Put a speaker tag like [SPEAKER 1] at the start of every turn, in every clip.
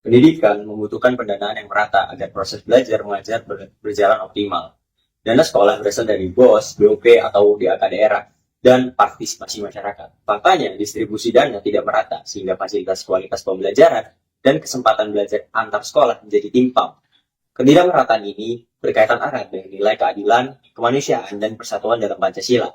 [SPEAKER 1] Pendidikan membutuhkan pendanaan yang merata agar proses belajar mengajar berjalan optimal. Dana sekolah berasal dari BOS, BOP, atau DAK daerah, dan partisipasi masyarakat. Faktanya, distribusi dana tidak merata, sehingga fasilitas kualitas pembelajaran dan kesempatan belajar antar sekolah menjadi timpang. Ketidakmerataan ini berkaitan erat dengan nilai keadilan, kemanusiaan, dan persatuan dalam Pancasila.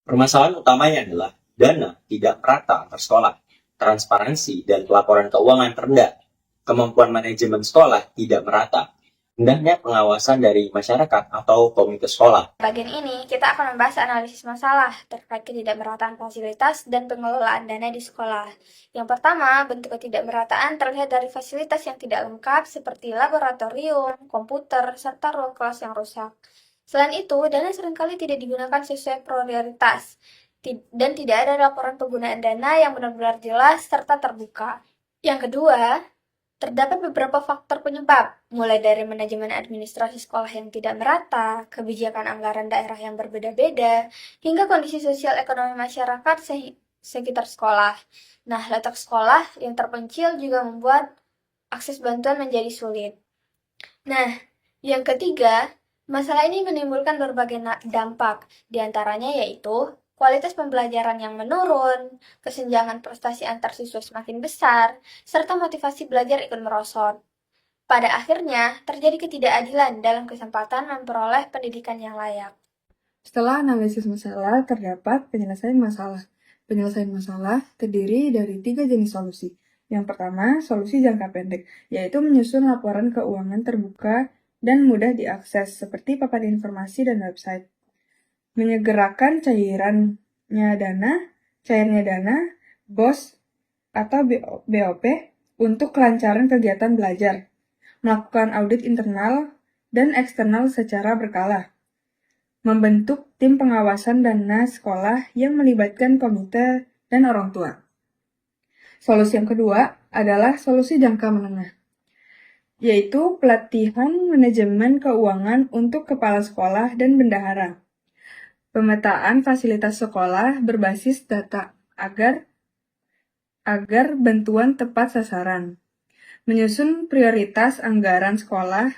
[SPEAKER 1] Permasalahan utamanya adalah dana tidak merata antar sekolah, transparansi dan pelaporan keuangan rendah, kemampuan manajemen sekolah tidak merata, rendahnya pengawasan dari masyarakat atau komite sekolah.
[SPEAKER 2] Bagian ini, kita akan membahas analisis masalah terkait ketidakmerataan fasilitas dan pengelolaan dana di sekolah. Yang pertama, bentuk ketidakmerataan terlihat dari fasilitas yang tidak lengkap seperti laboratorium, komputer, serta ruang kelas yang rusak. Selain itu, dana seringkali tidak digunakan sesuai prioritas, dan tidak ada laporan penggunaan dana yang benar-benar jelas serta terbuka. Yang kedua, terdapat beberapa faktor penyebab, mulai dari manajemen administrasi sekolah yang tidak merata, kebijakan anggaran daerah yang berbeda-beda, hingga kondisi sosial ekonomi masyarakat sekitar sekolah. Nah, letak sekolah yang terpencil juga membuat akses bantuan menjadi sulit. Nah, yang ketiga, masalah ini menimbulkan berbagai dampak, diantaranya yaitu kualitas pembelajaran yang menurun, kesenjangan prestasi antar siswa semakin besar, serta motivasi belajar ikut merosot. Pada akhirnya, terjadi ketidakadilan dalam kesempatan memperoleh pendidikan yang layak.
[SPEAKER 3] Setelah analisis masalah, terdapat penyelesaian masalah. Penyelesaian masalah terdiri dari 3 jenis solusi. Yang pertama, solusi jangka pendek, yaitu menyusun laporan keuangan terbuka dan mudah diakses, seperti papan informasi dan website. Menyegerakan cairnya dana, BOS atau BOP untuk kelancaran kegiatan belajar. Melakukan audit internal dan eksternal secara berkala. Membentuk tim pengawasan dana sekolah yang melibatkan komite dan orang tua. Solusi yang kedua adalah solusi jangka menengah, yaitu pelatihan manajemen keuangan untuk kepala sekolah dan bendahara. Pemetaan fasilitas sekolah berbasis data agar bantuan tepat sasaran. Menyusun prioritas anggaran sekolah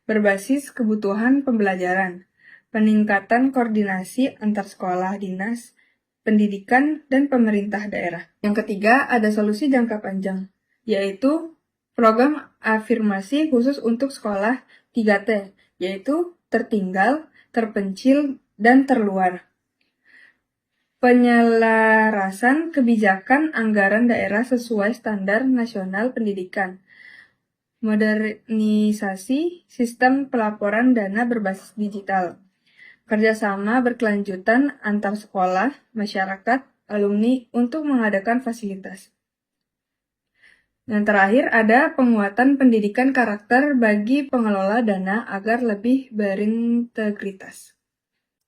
[SPEAKER 3] berbasis kebutuhan pembelajaran. Peningkatan koordinasi antar sekolah dinas, pendidikan, dan pemerintah daerah. Yang ketiga, ada solusi jangka panjang, yaitu program afirmasi khusus untuk sekolah 3T, yaitu tertinggal, terpencil, dan terluar. Penyelarasan kebijakan anggaran daerah sesuai standar nasional pendidikan. Modernisasi sistem pelaporan dana berbasis digital. Kerjasama berkelanjutan antar sekolah, masyarakat, alumni untuk mengadakan fasilitas. Yang terakhir ada penguatan pendidikan karakter bagi pengelola dana agar lebih berintegritas.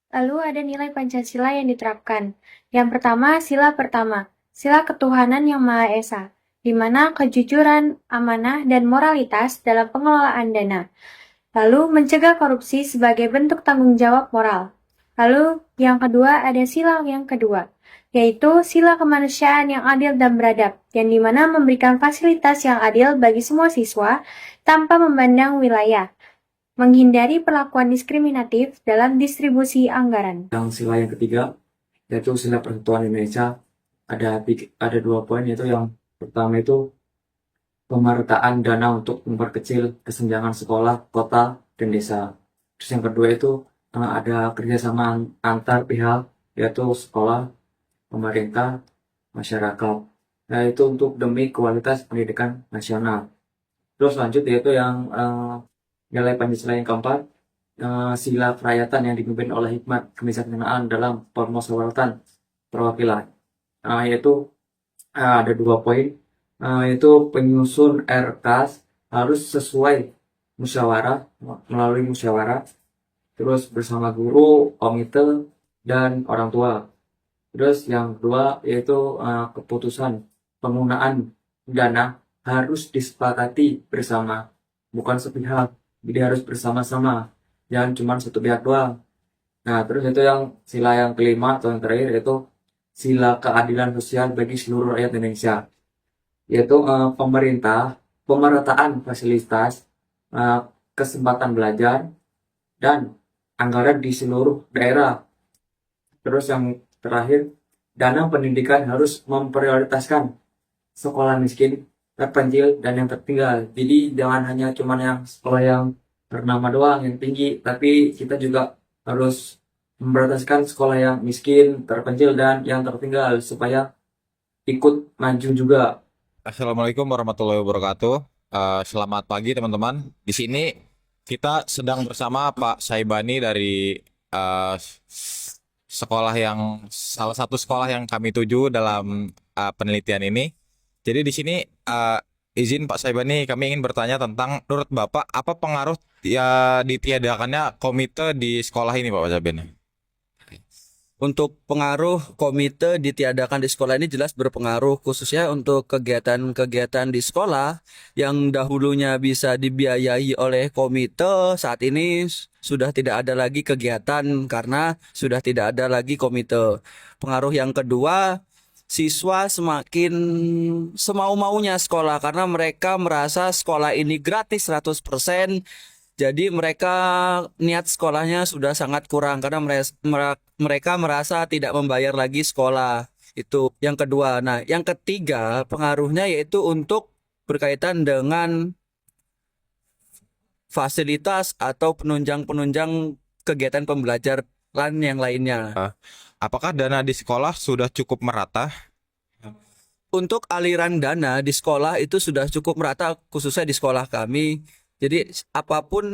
[SPEAKER 2] Lalu ada nilai Pancasila yang diterapkan. Yang pertama, sila pertama, sila ketuhanan yang Maha Esa, di mana kejujuran, amanah, dan moralitas dalam pengelolaan dana. Lalu mencegah korupsi sebagai bentuk tanggung jawab moral. Lalu yang kedua ada sila yang kedua, yaitu sila kemanusiaan yang adil dan beradab, yang dimana memberikan fasilitas yang adil bagi semua siswa tanpa memandang wilayah. Menghindari perlakuan diskriminatif dalam distribusi anggaran.
[SPEAKER 4] Yang sila yang ketiga, yaitu sila persatuan Indonesia, ada 2 poin, yaitu yang pertama itu pemerataan dana untuk memperkecil kesenjangan sekolah, kota, dan desa. Terus yang kedua itu ada kerjasama antar pihak, yaitu sekolah, pemerintah, masyarakat. Nah, itu untuk demi kualitas pendidikan nasional. Terus lanjut yaitu yang nilai Pancasila yang keempat, sila kerakyatan yang dipimpin oleh hikmat kebijaksanaan dalam permusyawaratan perwakilan. Yaitu ada 2 poin, yaitu penyusun RKAS harus sesuai musyawarah, melalui musyawarah, terus bersama guru, komite, dan orang tua. Terus yang kedua yaitu keputusan penggunaan dana harus disepakati bersama, bukan sepihak. Jadi harus bersama-sama, jangan cuma satu pihak doang. Nah, terus itu yang sila yang kelima atau yang terakhir, yaitu sila keadilan sosial bagi seluruh rakyat Indonesia. Yaitu pemerintah pemerataan fasilitas, eh, kesempatan belajar, dan anggaran di seluruh daerah. Terus yang terakhir, dana pendidikan harus memprioritaskan sekolah miskin, terpencil, dan yang tertinggal. Jadi jangan hanya cuman yang sekolah yang ternama doang yang tinggi, tapi kita juga harus memprioritaskan sekolah yang miskin, terpencil, dan yang tertinggal supaya ikut maju juga.
[SPEAKER 5] Assalamualaikum warahmatullahi wabarakatuh. Selamat pagi teman-teman. Di sini kita sedang bersama Pak Saibani dari salah satu sekolah yang kami tuju dalam penelitian ini. Jadi di sini izin Pak Saibani, kami ingin bertanya tentang menurut Bapak apa pengaruh ya ditiadakannya komite di sekolah ini Pak Saibani?
[SPEAKER 6] Untuk pengaruh komite ditiadakan di sekolah ini jelas berpengaruh, khususnya untuk kegiatan-kegiatan di sekolah yang dahulunya bisa dibiayai oleh komite, saat ini sudah tidak ada lagi kegiatan karena sudah tidak ada lagi komite. Pengaruh yang kedua, siswa semakin semau-maunya sekolah karena mereka merasa sekolah ini gratis 100%. Jadi mereka niat sekolahnya sudah sangat kurang karena mereka merasa tidak membayar lagi sekolah. Itu yang kedua. Nah, yang ketiga pengaruhnya yaitu untuk berkaitan dengan fasilitas atau penunjang-penunjang kegiatan pembelajaran yang lainnya.
[SPEAKER 5] Apakah dana di sekolah sudah cukup merata?
[SPEAKER 6] Untuk aliran dana di sekolah itu sudah cukup merata, khususnya di sekolah kami. Jadi apapun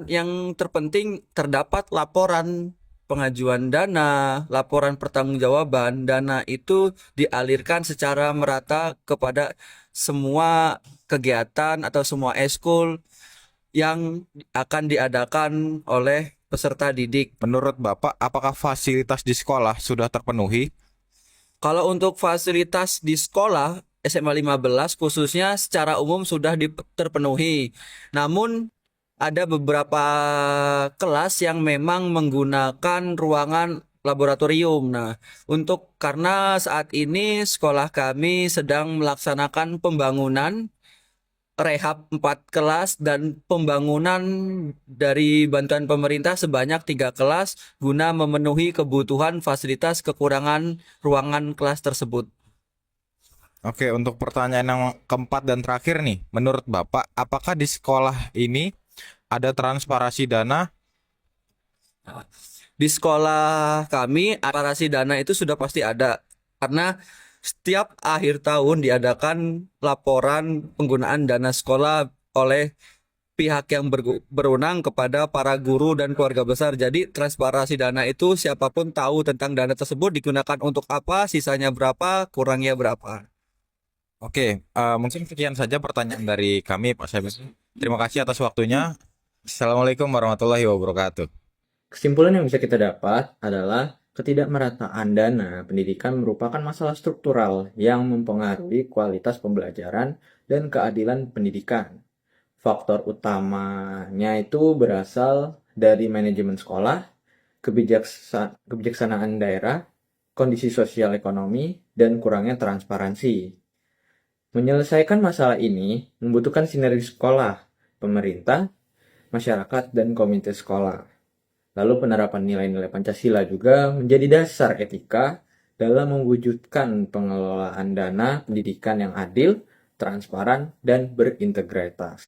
[SPEAKER 6] yang terpenting terdapat laporan pengajuan dana, laporan pertanggungjawaban dana itu dialirkan secara merata kepada semua kegiatan atau semua eskul yang akan diadakan oleh peserta didik.
[SPEAKER 5] Menurut Bapak, apakah fasilitas di sekolah sudah terpenuhi?
[SPEAKER 6] Kalau untuk fasilitas di sekolah SMA 15 khususnya secara umum sudah terpenuhi. Namun ada beberapa kelas yang memang menggunakan ruangan laboratorium. Nah, karena saat ini sekolah kami sedang melaksanakan pembangunan rehab 4 kelas dan pembangunan dari bantuan pemerintah sebanyak 3 kelas guna memenuhi kebutuhan fasilitas kekurangan ruangan kelas tersebut.
[SPEAKER 5] Oke, untuk pertanyaan yang keempat dan terakhir nih, menurut Bapak, apakah di sekolah ini ada transparansi dana?
[SPEAKER 6] Di sekolah kami, transparansi dana itu sudah pasti ada. Karena setiap akhir tahun diadakan laporan penggunaan dana sekolah oleh pihak yang berwenang kepada para guru dan keluarga besar. Jadi transparansi dana itu siapapun tahu tentang dana tersebut digunakan untuk apa, sisanya berapa, kurangnya berapa.
[SPEAKER 5] Oke, mungkin sekian saja pertanyaan dari kami, Pak Saibani. Terima kasih atas waktunya. Assalamualaikum warahmatullahi wabarakatuh.
[SPEAKER 7] Kesimpulan yang bisa kita dapat adalah ketidakmerataan dana pendidikan merupakan masalah struktural yang mempengaruhi kualitas pembelajaran dan keadilan pendidikan. Faktor utamanya itu berasal dari manajemen sekolah, kebijaksanaan daerah, kondisi sosial ekonomi, dan kurangnya transparansi. Menyelesaikan masalah ini membutuhkan sinergi sekolah, pemerintah, masyarakat, dan komite sekolah. Lalu penerapan nilai-nilai Pancasila juga menjadi dasar etika dalam mewujudkan pengelolaan dana pendidikan yang adil, transparan, dan berintegritas.